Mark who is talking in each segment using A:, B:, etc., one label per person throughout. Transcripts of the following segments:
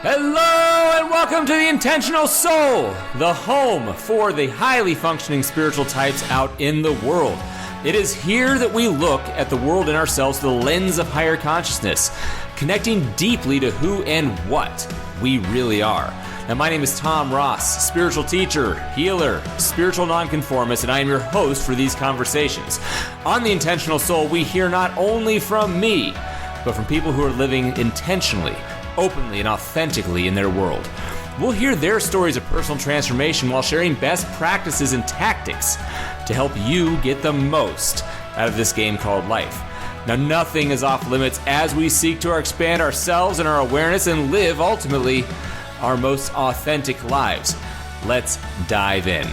A: Hello and welcome to the Intentional Soul, the home for the highly functioning spiritual types out in the world. It is here that we look at the world and ourselves through the lens of higher consciousness, connecting deeply to who and what we really are. Now, my name is Tom Ross, spiritual teacher, healer, spiritual nonconformist, and I am your host for these conversations. On the Intentional Soul, we hear not only from me, but from people who are living intentionally, openly, and authentically in their world. We'll hear their stories of personal transformation while sharing best practices and tactics to help you get the most out of this game called life. Now, nothing is off limits as we seek to expand ourselves and our awareness and live, ultimately, our most authentic lives. Let's dive in.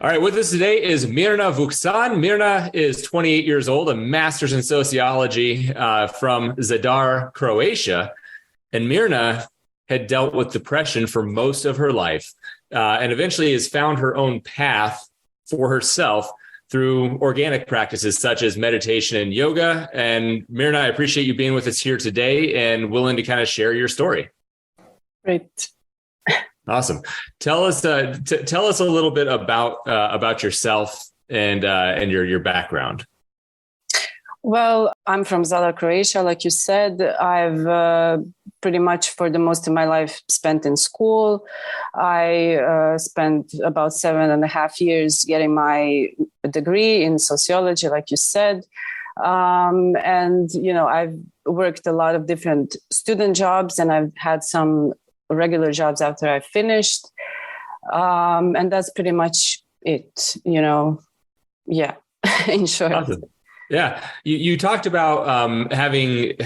A: All right, with us today is Mirna Vuksan. Mirna is 28 years old, a master's in sociology from Zadar, Croatia. And Mirna had dealt with depression for most of her life and eventually has found her own path for herself through organic practices such as meditation and yoga. And Mirna, I appreciate you being with us here today and willing to kind of share your story.
B: Great.
A: Awesome. Tell us a little bit about yourself and your background.
B: Well, I'm from Zadar, Croatia. Like you said, I've pretty much for the most of my life spent in school. I spent about 7.5 years getting my degree in sociology, like you said. And, I've worked a lot of different student jobs, and I've had some regular jobs after I finished. And that's pretty much it, yeah, in short.
A: Awesome. Yeah. You talked about having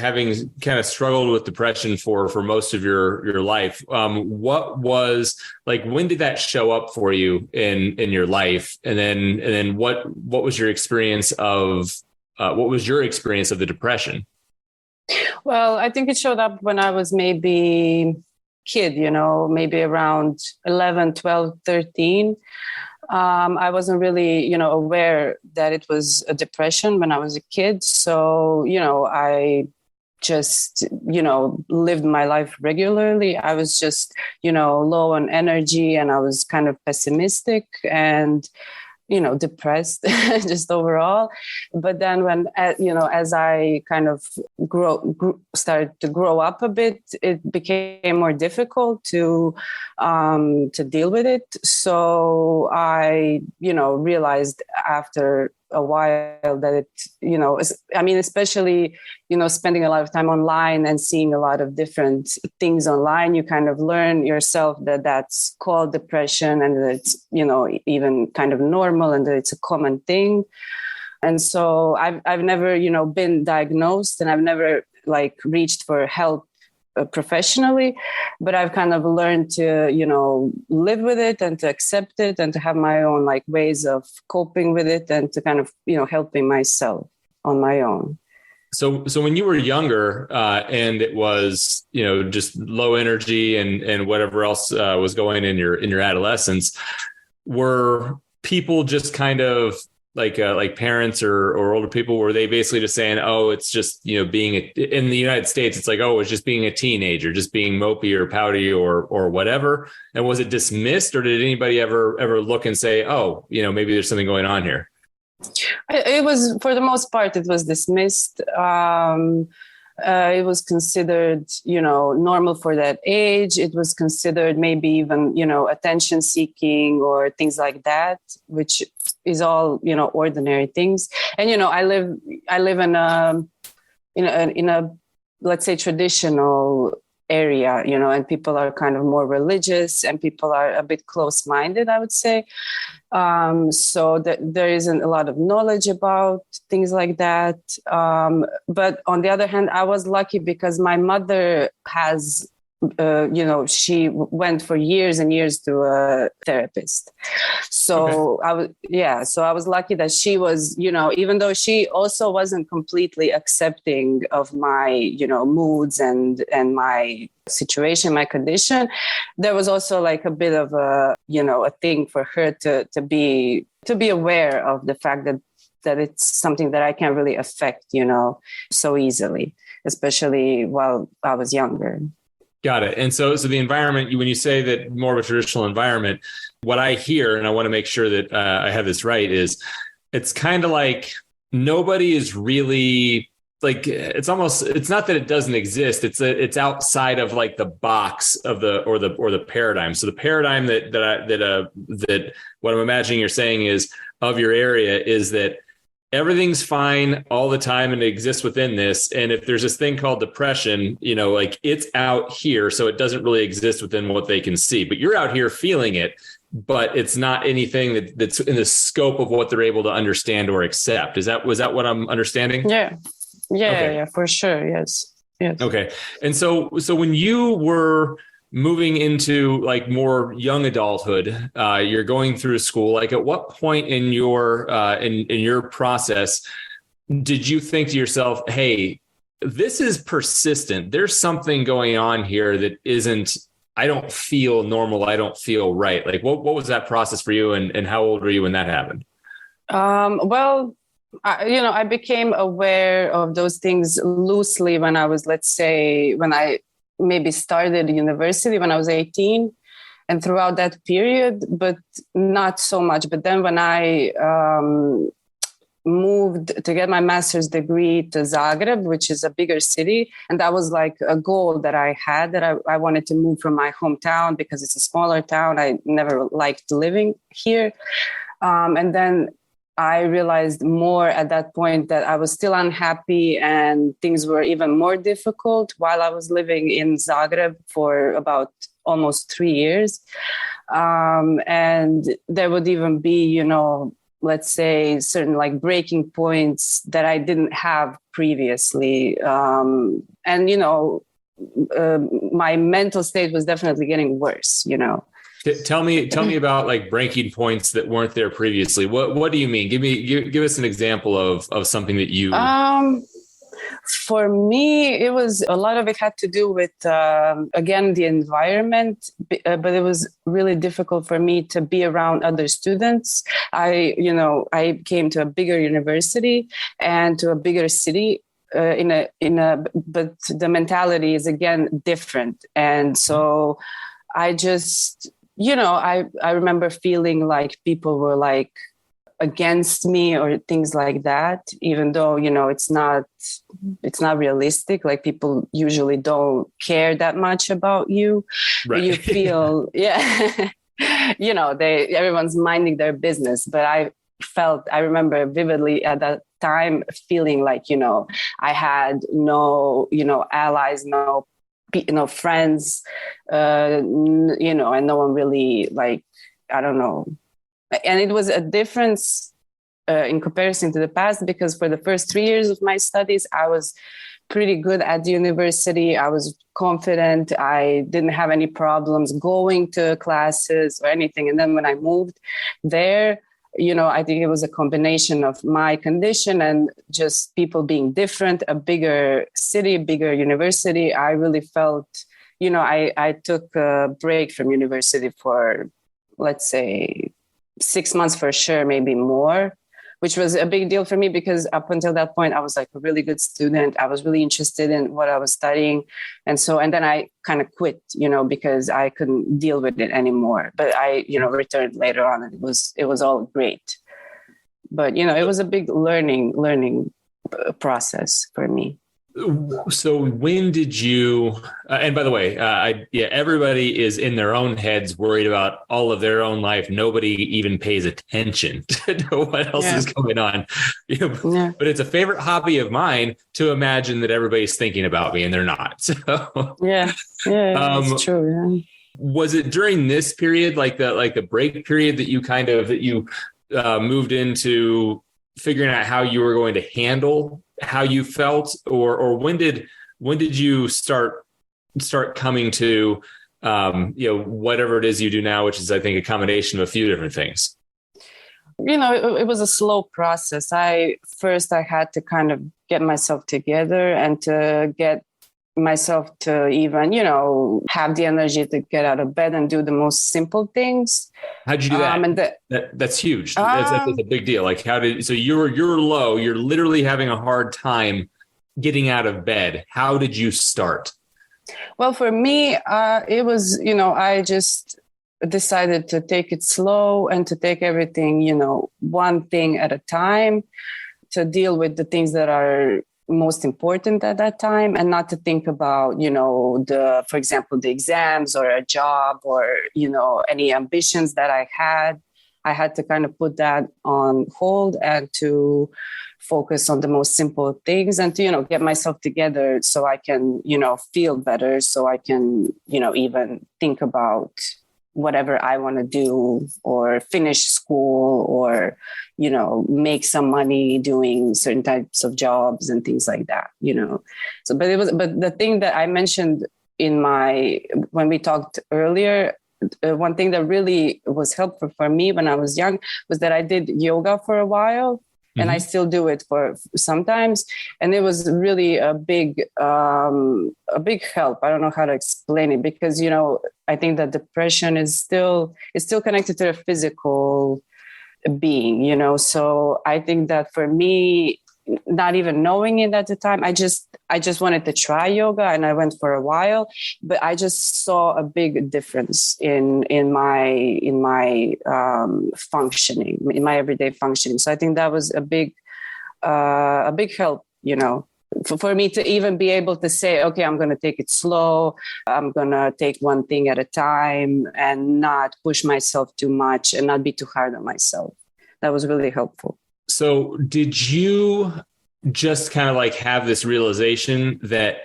A: kind of struggled with depression for most of your life. What was like, when did that show up for you in your life? And then what was your experience of the depression?
B: Well, I think it showed up when I was maybe kid, maybe around 11, 12, 13. I wasn't really, aware that it was a depression when I was a kid. So, I just, lived my life regularly. I was just, low on energy, and I was kind of pessimistic and, depressed just overall. But then when, as I kind of started to grow up a bit, it became more difficult to deal with it. So I, realized after a while that it, especially, spending a lot of time online and seeing a lot of different things online, you kind of learn yourself that that's called depression, and that it's, even kind of normal, and that it's a common thing. And so I've never, been diagnosed, and I've never reached for help professionally, but I've kind of learned to, live with it and to accept it and to have my own ways of coping with it and to kind of, helping myself on my own.
A: So when you were younger and it was, just low energy and whatever else was going in your adolescence, were people just kind of like parents or older people, were they basically just saying, oh, it's just, being in the United States, it's like, oh, it's just being a teenager, just being mopey or pouty or whatever. And was it dismissed, or did anybody ever look and say, oh, maybe there's something going on here?
B: It was, for the most part, it was dismissed. It was considered, normal for that age. It was considered maybe even, attention seeking or things like that, which is all, ordinary things. And, I live in a, let's say, traditional area, and people are kind of more religious, and people are a bit close-minded, I would say. So there isn't a lot of knowledge about things like that. But on the other hand, I was lucky because my mother has, she went for years and years to a therapist. So okay. So I was lucky that she was, even though she also wasn't completely accepting of my, moods and my situation, my condition, there was also a bit of a thing for her to be aware of the fact that that it's something that I can't really affect, so easily, especially while I was younger.
A: Got it. And so the environment, when you say that more of a traditional environment, what I hear, and I want to make sure that I have this right, is it's kind of like nobody is really like, it's not that it doesn't exist. It's outside of like the box of the paradigm. So the paradigm that what I'm imagining you're saying is of your area is that everything's fine all the time and it exists within this. And if there's this thing called depression, like it's out here. So it doesn't really exist within what they can see, but you're out here feeling it, but it's not anything that's in the scope of what they're able to understand or accept. Was that what I'm understanding?
B: Yeah.
A: Okay.
B: Yeah, for sure. Yes.
A: Okay. And so when you were moving into like more young adulthood, you're going through school, like at what point in your in your process did you think to yourself, hey, this is persistent, there's something going on here that isn't, I don't feel normal, I don't feel right? Like what was that process for you, and how old were you when that happened?
B: Well, I became aware of those things loosely when I was, let's say, when I maybe started university when I was 18, and throughout that period, but not so much. But then when I moved to get my master's degree to Zagreb, which is a bigger city, and that was like a goal that I had, that I wanted to move from my hometown because it's a smaller town. I never liked living here. And then I realized more at that point that I was still unhappy and things were even more difficult while I was living in Zagreb for about almost 3 years. And there would even be, let's say certain like breaking points that I didn't have previously. And, my mental state was definitely getting worse,
A: Tell me about like breaking points that weren't there previously. What do you mean? Give us an example of something that you.
B: For me, it was a lot of it had to do with again the environment, but it was really difficult for me to be around other students. I came to a bigger university and to a bigger city. But the mentality is again different, and so I just. I remember feeling like people were like against me or things like that, even though, it's not realistic. Like people usually don't care that much about you.
A: Right.
B: But you feel, yeah, everyone's minding their business. But I remember vividly at that time feeling like, I had no, allies, no friends, and no one really, like, I don't know. And it was a difference in comparison to the past, because for the first 3 years of my studies, I was pretty good at the university. I was confident. I didn't have any problems going to classes or anything. And then when I moved there, I think it was a combination of my condition and just people being different, a bigger city, bigger university. I really felt, I took a break from university for, let's say, 6 months for sure, maybe more, which was a big deal for me because up until that point, I was like a really good student. I was really interested in what I was studying. And then I kind of quit, because I couldn't deal with it anymore. But I, returned later on, and it was all great. But, it was a big learning process for me.
A: So when did you, and by the way, everybody is in their own heads worried about all of their own life. Nobody even pays attention to what else is going on. But it's a favorite hobby of mine to imagine that everybody's thinking about me, and they're not. So it's true. Yeah. Was it during this period, like the break period, that you moved into figuring out how you were going to handle how you felt, or when did you start coming to whatever it is you do now, which is, I think, a combination of a few different things?
B: It was a slow process. I had to kind of get myself together and to get myself to even, have the energy to get out of bed and do the most simple things.
A: How'd you do that? That's huge. That's a big deal. Like so you're low, you're literally having a hard time getting out of bed. How did you start?
B: Well, for me, it was, I just decided to take it slow and to take everything, one thing at a time, to deal with the things that are most important at that time, and not to think about, for example, the exams or a job or, any ambitions that I had. I had to kind of put that on hold and to focus on the most simple things and to, get myself together so I can, feel better, so I can, even think about whatever I want to do or finish school or, make some money doing certain types of jobs and things like that, So, but the thing that I mentioned when we talked earlier, one thing that really was helpful for me when I was young was that I did yoga for a while. And I still do it for sometimes. And it was really a big help. I don't know how to explain it because, I think that depression is still connected to the physical being, So I think that for me, not even knowing it at the time, I just wanted to try yoga and I went for a while, but I just saw a big difference in my functioning, in my everyday functioning. So I think that was a big help, for me to even be able to say, okay, I'm going to take it slow. I'm going to take one thing at a time and not push myself too much and not be too hard on myself. That was really helpful.
A: So did you just kind of like have this realization that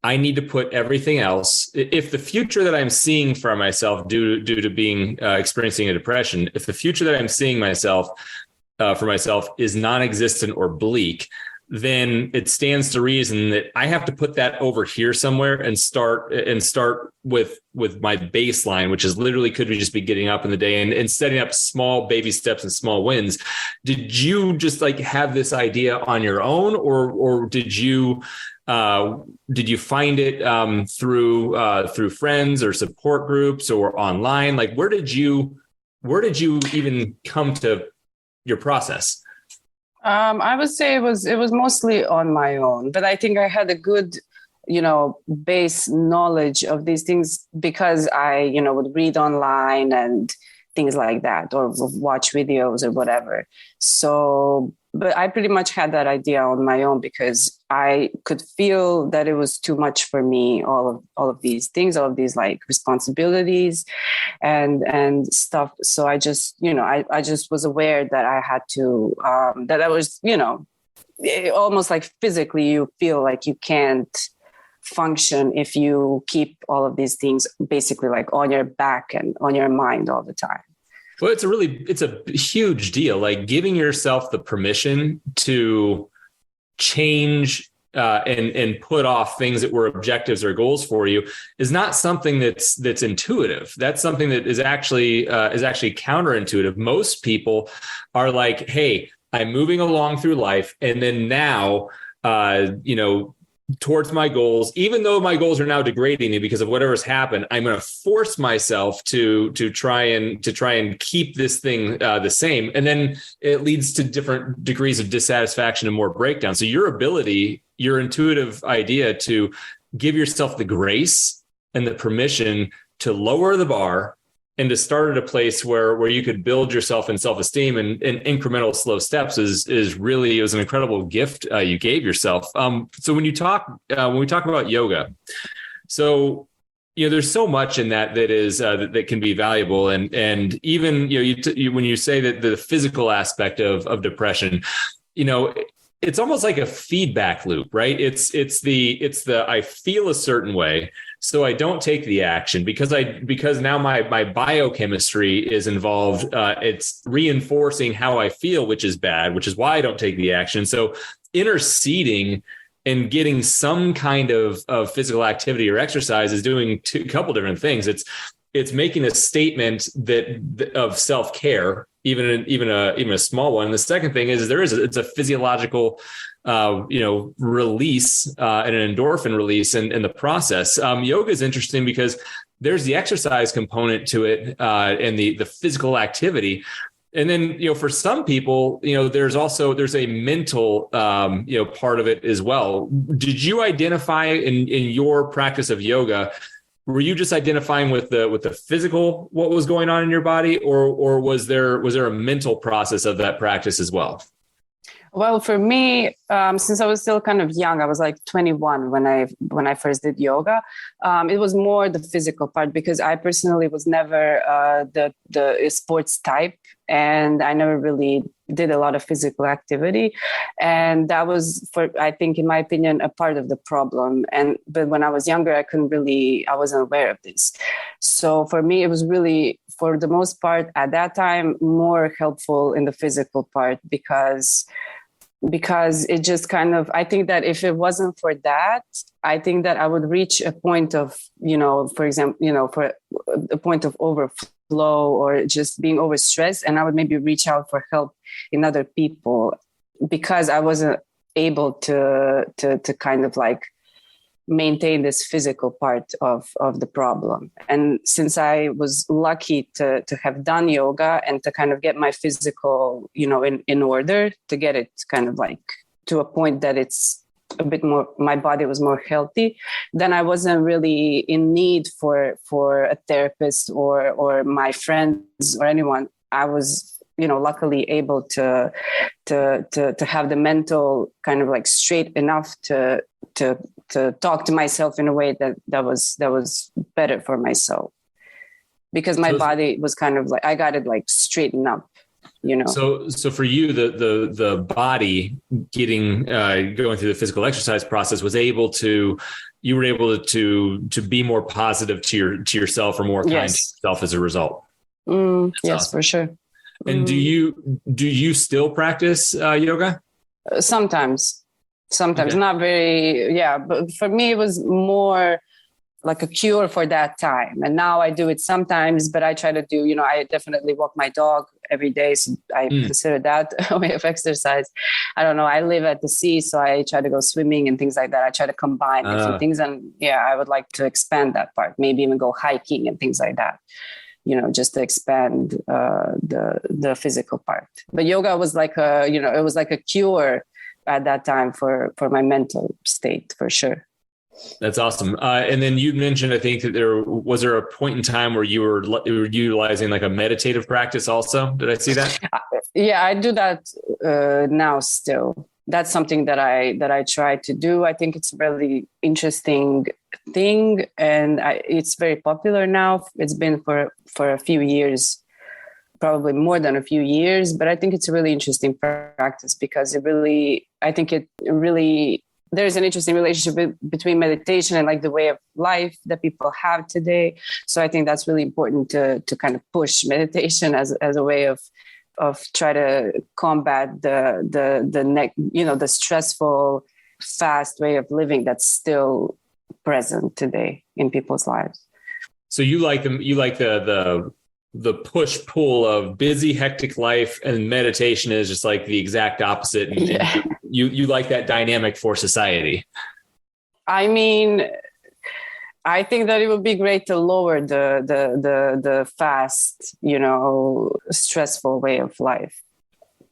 A: I need to put everything else, if the future that I'm seeing for myself due to being experiencing a depression, if the future that I'm seeing for myself is non-existent or bleak, then it stands to reason that I have to put that over here somewhere and start with my baseline, which is literally could just be getting up in the day and setting up small baby steps and small wins. Did you just like have this idea on your own, or did you find it through friends or support groups or online? Like where did you even come to your process?
B: I would say it was mostly on my own, but I think I had a good, base knowledge of these things because I, would read online and things like that, or watch videos or whatever. So, but I pretty much had that idea on my own because I could feel that it was too much for me, all of these things, all of these like responsibilities and stuff. So I just, I just was aware that I had to, that I was, almost like physically you feel like you can't function if you keep all of these things basically like on your back and on your mind all the time.
A: Well, it's a huge deal. Like giving yourself the permission to change and put off things that were objectives or goals for you is not something that's intuitive. That's something that is actually counterintuitive. Most people are like, hey, I'm moving along through life, and then now, towards my goals, even though my goals are now degrading me because of whatever's happened, I'm going to force myself to try and keep this thing the same. And then it leads to different degrees of dissatisfaction and more breakdown. So your intuitive idea to give yourself the grace and the permission to lower the bar and to start at a place where you could build yourself in self-esteem and incremental slow steps is really, it was an incredible gift you gave yourself. So when we talk about yoga, so, there's so much in that is that can be valuable. And even, when you say that the physical aspect of depression, it's almost like a feedback loop, right? It's the I feel a certain way, so I don't take the action because now my biochemistry is involved. It's reinforcing how I feel, which is bad, which is why I don't take the action. So interceding and getting some kind of physical activity or exercise is doing a couple different things. It's making a statement of self-care, even a small one. And the second thing is it's a physiological release and an endorphin release in the process. Yoga is interesting because there's the exercise component to it and the physical activity. And then, for some people, there's a mental, part of it as well. Did you identify in your practice of yoga, were you just identifying with the physical, what was going on in your body, or was there a mental process of that practice as well?
B: Well, for me, since I was still kind of young, I was like 21 when I first did yoga. It was more the physical part because I personally was never the sports type, and I never really did a lot of physical activity, and that was, I think, in my opinion, a part of the problem. But when I was younger, I wasn't aware of this. So for me, it was really, for the most part, at that time, more helpful in the physical part because it just kind of, I think that if it wasn't for that, I think that I would reach a point of, for example, for a point of overflow or just being overstressed, and I would maybe reach out for help in other people because I wasn't able to kind of like maintain this physical part of the problem. And since I was lucky to have done yoga and to kind of get my physical, in order, to get it kind of like to a point that it's a bit more, my body was more healthy, then I wasn't really in need for a therapist or my friends or anyone. I was, luckily able to have the mental kind of like straight enough to talk to myself in a way that was better for myself, because my body was kind of like, I got it like straightened up,
A: So for you, the body getting going through the physical exercise process you were able to be more positive to yourself or more kind to yourself as a result.
B: Yes, awesome. For sure.
A: And do you still practice yoga?
B: Sometimes, okay. Not very. Yeah. But for me, it was more like a cure for that time. And now I do it sometimes, but I try to do, I definitely walk my dog every day. So I consider that a way of exercise. I don't know. I live at the sea, so I try to go swimming and things like that. I try to combine different things. And I would like to expand that part, maybe even go hiking and things like that. Just to expand the physical part. But yoga was like it was like a cure at that time for my mental state, for sure.
A: That's awesome. And then you mentioned, I think, that there was a point in time where you were utilizing like a meditative practice also. Did I see that?
B: Yeah, I do that now still. That's something that I try to do. I think it's a really interesting thing, and it's very popular now. It's been for a few years, probably more than a few years, but I think it's a really interesting practice because there's an interesting relationship between meditation and like the way of life that people have today. So I think that's really important to kind of push meditation as a way of try to combat the stressful, fast way of living that's still present today in people's lives.
A: So you like the push pull of busy, hectic life, and meditation is just like the exact opposite. And you like that dynamic for society.
B: I mean, I think that it would be great to lower the fast, stressful way of life.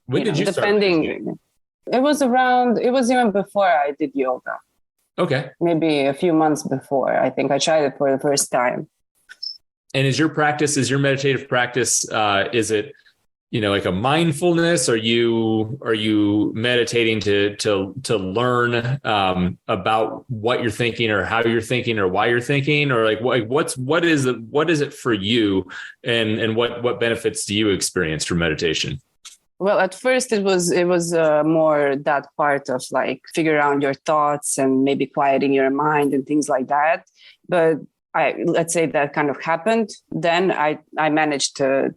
A: When did you start?
B: It was even before I did yoga.
A: Okay.
B: Maybe a few months before. I think I tried it for the first time.
A: And is your meditative practice, is it, like a mindfulness? Are you meditating to learn about what you're thinking or how you're thinking or why you're thinking, or like what is it for you, and what benefits do you experience from meditation?
B: Well, at first it was more that part of like figure out your thoughts and maybe quieting your mind and things like that. But let's say that kind of happened. Then I managed to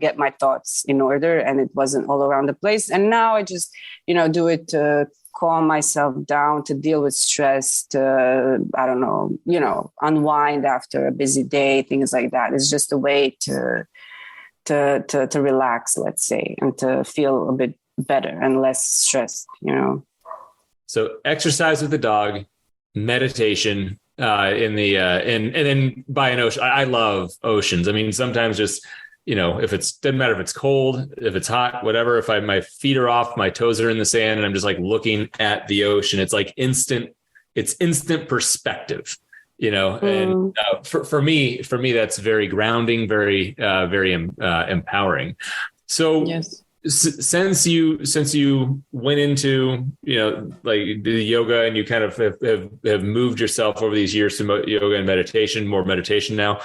B: get my thoughts in order, and it wasn't all around the place. And now I just, do it to calm myself down, to deal with stress, to, I don't know, unwind after a busy day, things like that. It's just a way to to relax, let's say, and to feel a bit better and less stressed, you know.
A: So exercise with the dog, meditation, in the and then by an ocean. I love oceans. I mean, sometimes just, if it's, doesn't matter if it's cold, if it's hot, whatever, if my feet are off, my toes are in the sand, and I'm just like looking at the ocean, it's like instant perspective, and for me, that's very grounding, very empowering. So
B: Yes.
A: Since you went into, like the yoga, and you kind of have moved yourself over these years to yoga and meditation, more meditation now,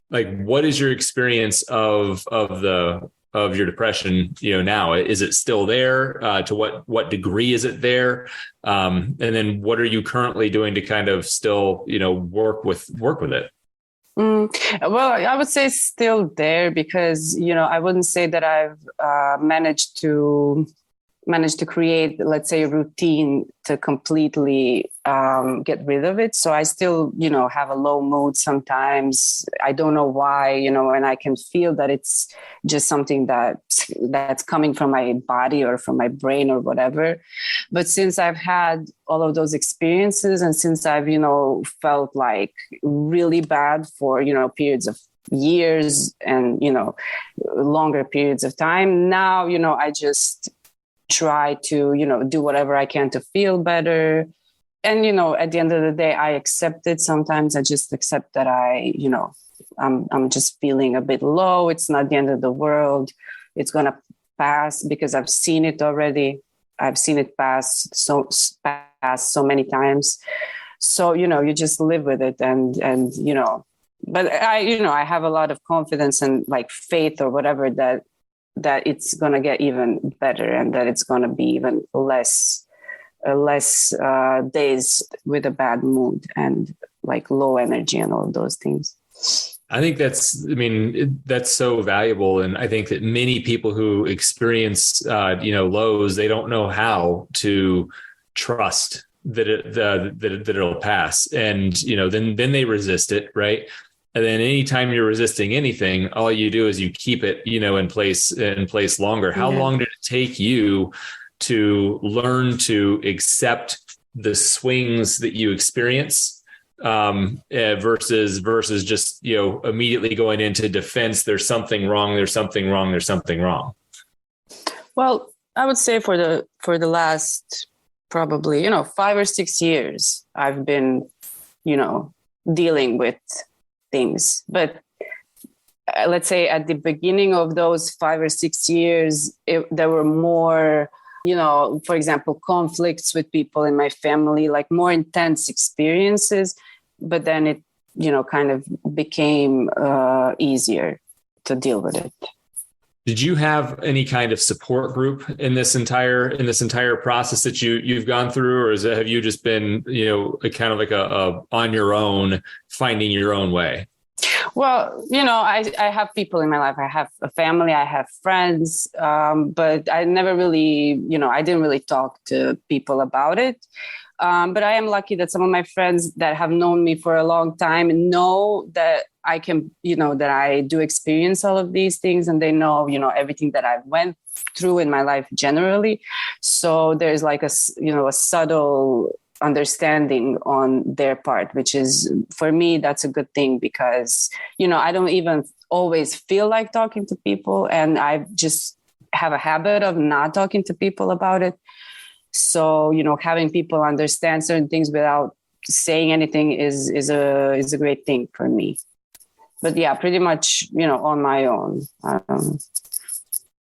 A: like, what is your experience of your depression, now? Is it still there? To what degree is it there? And then what are you currently doing to kind of still, work with it?
B: Well, I would say still there, because, I wouldn't say that I've managed to create, let's say, a routine to completely get rid of it. So I still, have a low mood sometimes. I don't know why, and I can feel that it's just something that's coming from my body or from my brain or whatever. But since I've had all of those experiences, and since I've, felt like really bad for, periods of years and, longer periods of time, now, I just try to, do whatever I can to feel better. And, at the end of the day, I accept it. Sometimes I just accept that I'm just feeling a bit low. It's not the end of the world. It's going to pass, because I've seen it already. I've seen it pass so many times. So, you just live with it and, but I have a lot of confidence and like faith or whatever that it's going to get even better, and that it's going to be even less days with a bad mood and like low energy and all of those things.
A: I think that's so valuable. And I think that many people who experience, lows, they don't know how to trust that it'll pass. And, then they resist it. Right. And then anytime you're resisting anything, all you do is you keep it, in place longer. How long did it take you to learn to accept the swings that you experience, versus just, immediately going into defense? There's something wrong. There's something wrong. There's something wrong.
B: Well, I would say for the last probably, 5 or 6 years, I've been, dealing with things. But let's say at the beginning of those 5 or 6 years, there were more, for example, conflicts with people in my family, like more intense experiences. But then it, kind of became easier to deal with it.
A: Did you have any kind of support group in this entire process that you've gone through, or have you just been, kind of like a on your own, finding your own way?
B: Well, I have people in my life. I have a family, I have friends, but I never really, I didn't really talk to people about it. But I am lucky that some of my friends that have known me for a long time know that I can, that I do experience all of these things, and they know, everything that I've went through in my life generally. So there's like a subtle understanding on their part, which is, for me, that's a good thing, because, I don't even always feel like talking to people, and I just have a habit of not talking to people about it. So, having people understand certain things without saying anything is a great thing for me. But yeah, pretty much, on my own.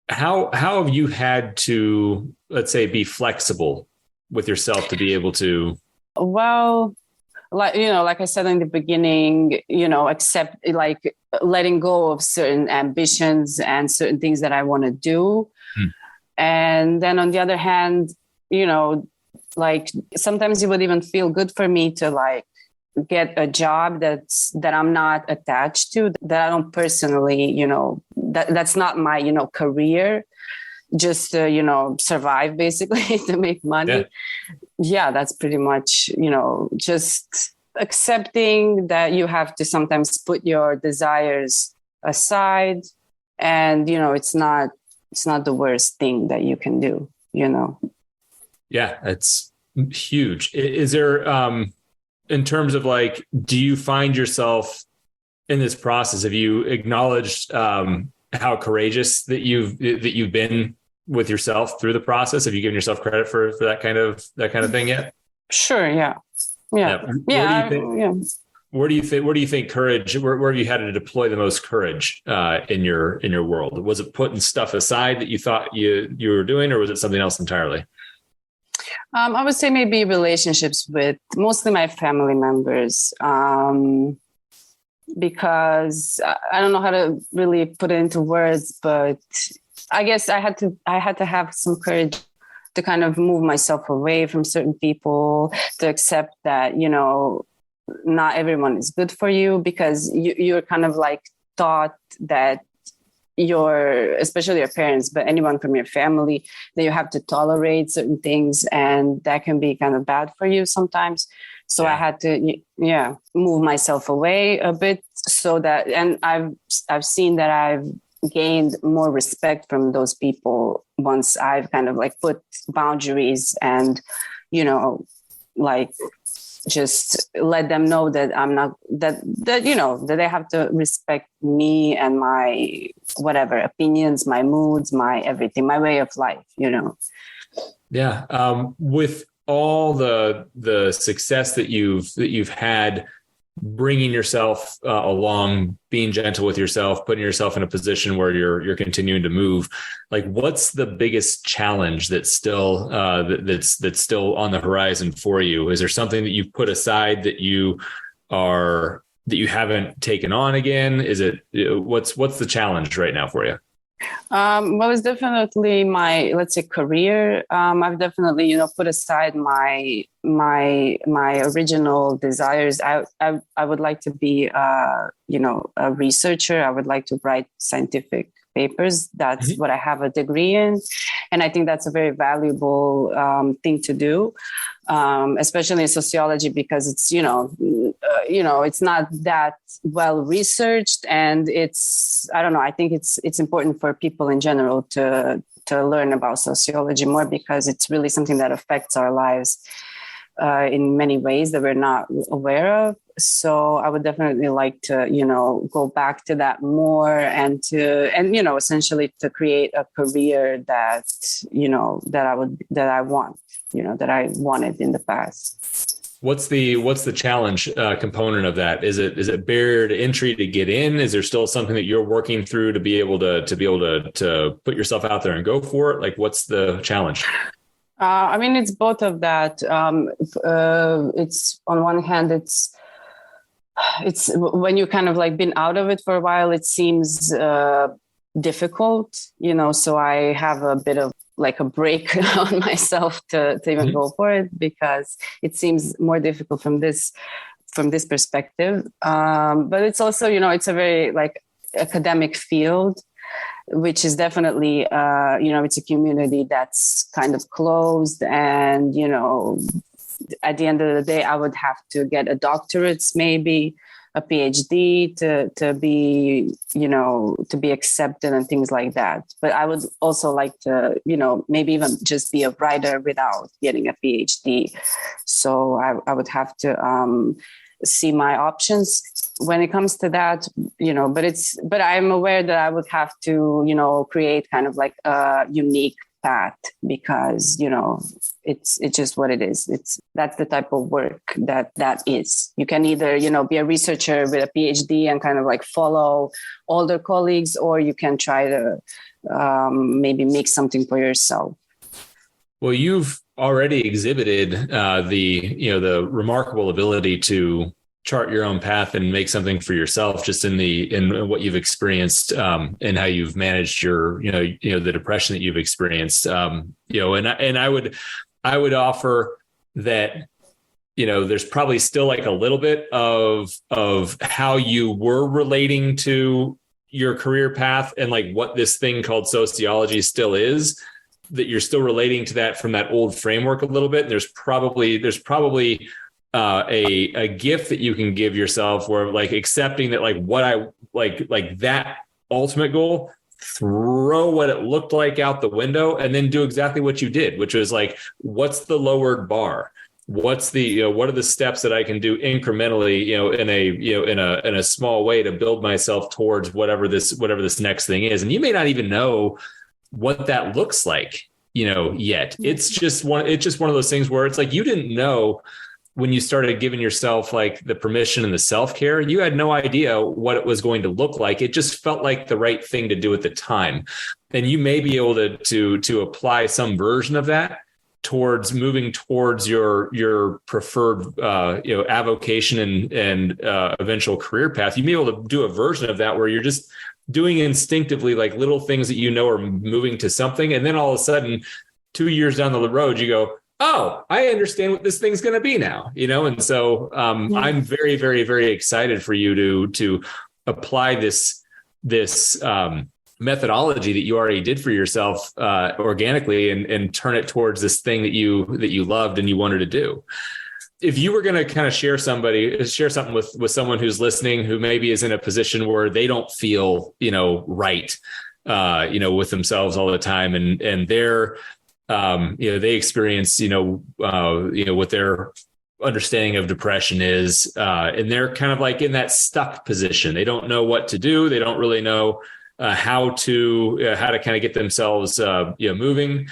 A: How have you had to, let's say, be flexible with yourself to be able to?
B: Well, like I said in the beginning, accept, like, letting go of certain ambitions and certain things that I want to do. And then on the other hand, like, sometimes it would even feel good for me to like get a job that I'm not attached to, that I don't personally, that's not my, career, just to, survive, basically, to make money. Yeah, that's pretty much, just accepting that you have to sometimes put your desires aside And, it's not the worst thing that you can do,
A: Yeah, it's huge. Is there, in terms of like, do you find yourself in this process? Have you acknowledged how courageous that you've been with yourself through the process? Have you given yourself credit for that kind of thing yet?
B: Sure. Yeah. Yeah.
A: Where do you think courage? Where have you had to deploy the most courage in your world? Was it putting stuff aside that you thought you were doing, or was it something else entirely?
B: I would say maybe relationships with mostly my family members, because I don't know how to really put it into words, but I guess I had to have some courage to kind of move myself away from certain people, to accept that, not everyone is good for you, because you're kind of like taught that especially your parents, but anyone from your family, that you have to tolerate certain things, and that can be kind of bad for you sometimes. So I had to, move myself away a bit, so that, and I've seen that I've gained more respect from those people once I've kind of like put boundaries and, like just let them know that I'm not, that they have to respect me and my whatever opinions, my moods, my everything, my way of life,
A: Yeah. With all the success that you've had, bringing yourself along, being gentle with yourself, putting yourself in a position where you're continuing to move, like what's the biggest challenge that's still that's still on the horizon for you? Is there something that you've put aside that you haven't taken on again? Is it what's the challenge right now for you?
B: Well, it's definitely my, let's say, career. I've definitely, put aside my original desires. I would like to be, a researcher. I would like to write scientific papers. That's what I have a degree in. And I think that's a very valuable thing to do, especially in sociology, because it's, it's not that well researched, and I don't know, I think it's important for people in general to learn about sociology more, because it's really something that affects our lives in many ways that we're not aware of. So I would definitely like to, go back to that more, and essentially to create a career that, that I want, that I wanted in the past.
A: What's the challenge component of that? Is it barrier to entry to get in? Is there still something that you're working through to be able to put yourself out there and go for it? Like, what's the challenge?
B: I mean, it's both of that. It's on one hand, it's when you kind of like been out of it for a while, it seems difficult, so I have a bit of like a break on myself to even go for it, because it seems more difficult from this perspective. But it's also, it's a very like academic field, which is definitely, it's a community that's kind of closed, and, at the end of the day, I would have to get a doctorate, maybe a PhD to be accepted and things like that. But I would also like to, maybe even just be a writer without getting a PhD. So I would have to see my options when it comes to that, but I'm aware that I would have to, create kind of like a unique path, because, it's just what it is. That's the type of work that is. You can either, be a researcher with a PhD and kind of like follow older colleagues, or you can try to maybe make something for yourself.
A: Well, you've already exhibited the remarkable ability to chart your own path and make something for yourself, just in what you've experienced, and how you've managed your the depression that you've experienced, and I would offer that there's probably still like a little bit of how you were relating to your career path, and like what this thing called sociology still is, that you're still relating to that from that old framework a little bit. And there's probably a gift that you can give yourself, where like accepting that like what I like that ultimate goal throw what it looked like out the window and then do exactly what you did, which was like, what's the lowered bar? What's the, what are the steps that I can do incrementally, in a small way to build myself towards whatever this next thing is. And you may not even know what that looks like, yet. It's just one of those things where it's like, you didn't know when you started giving yourself like the permission and the self-care, you had no idea what it was going to look like. It just felt like the right thing to do at the time. And you may be able to apply some version of that towards moving towards your preferred, avocation and eventual career path. You may be able to do a version of that where you're just doing instinctively like little things that are moving to something. And then all of a sudden, 2 years down the road, you go, oh, I understand what this thing's going to be now, And so I'm very, very, very excited for you to apply this methodology that you already did for yourself organically and turn it towards this thing that you loved and you wanted to do. If you were going to kind of share something with someone who's listening, who maybe is in a position where they don't feel, right, with themselves all the time, and they're, they experience, what their understanding of depression is, and they're kind of like in that stuck position. They don't know what to do. They don't really know how to kind of get themselves, moving.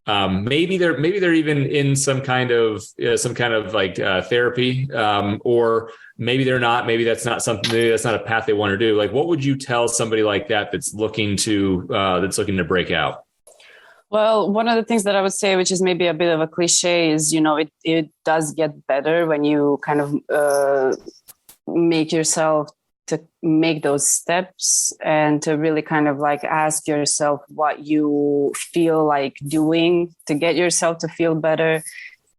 A: Maybe they're even in some kind of like therapy, or maybe they're not. Maybe that's not a path they want to do. Like, what would you tell somebody like that that's looking to break out?
B: Well, one of the things that I would say, which is maybe a bit of a cliche, is, it does get better when you kind of make yourself to make those steps and to really kind of like ask yourself what you feel like doing to get yourself to feel better.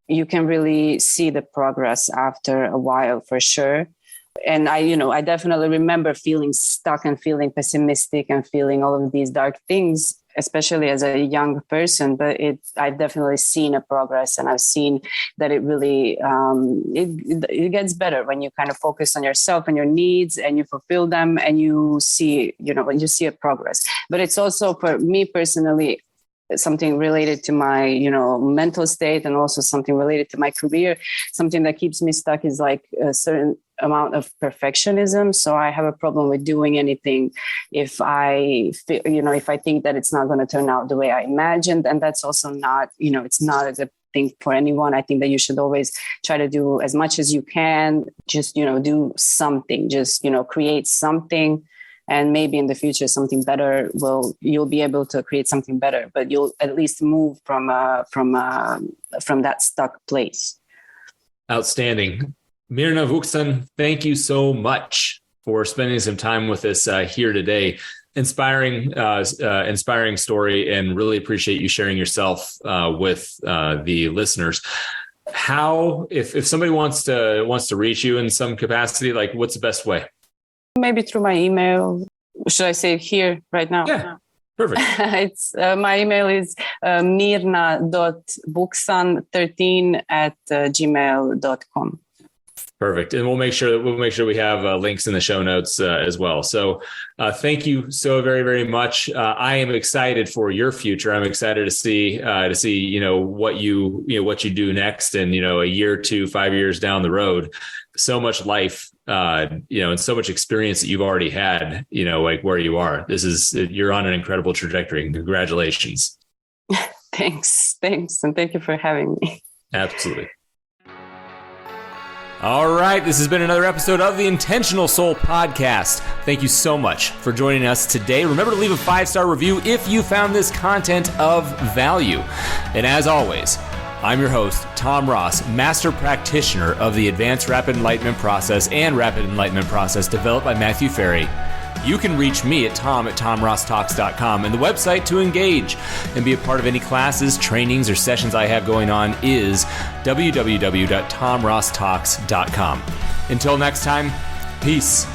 B: You can really see the progress after a while, for sure. And I definitely remember feeling stuck and feeling pessimistic and feeling all of these dark things, especially as a young person. But I've definitely seen a progress, and I've seen that it really, it gets better when you kind of focus on yourself and your needs and you fulfill them, and you see, when you see a progress. But it's also, for me personally, something related to my, mental state, and also something related to my career. Something that keeps me stuck is like a certain amount of perfectionism. So I have a problem with doing anything if I feel, if I think that it's not going to turn out the way I imagined. And that's also not, it's not a good thing for anyone. I think that you should always try to do as much as you can. Just, do something, just, create something. And maybe in the future, something better you'll be able to create something better, but you'll at least move from that stuck place. Outstanding.
A: Mirna Vuksan, thank you so much for spending some time with us here today. Inspiring story, and really appreciate you sharing yourself with the listeners. How, if somebody wants to reach you in some capacity, like what's the best way?
B: Maybe through my email. Should I say it here right now?
A: Yeah, perfect.
B: It's my email is mirna.vuksan13@gmail.com.
A: Perfect. And we'll make sure we have links in the show notes as well. So thank you so very, very much. I am excited for your future. I'm excited to see what you do next, and a year, 2, 5 years down the road. So much life, and so much experience that you've already had, like where you are. You're on an incredible trajectory. Congratulations.
B: Thanks. And thank you for having me.
A: Absolutely. All right, this has been another episode of the Intentional Soul Podcast. Thank you so much for joining us today. Remember to leave a 5-star review if you found this content of value. And as always, I'm your host, Tom Ross, Master Practitioner of the Advanced Rapid Enlightenment Process and Rapid Enlightenment Process developed by Matthew Ferry. You can reach me at tom@tomrosstalks.com, and the website to engage and be a part of any classes, trainings, or sessions I have going on is www.tomrosstalks.com. Until next time, peace.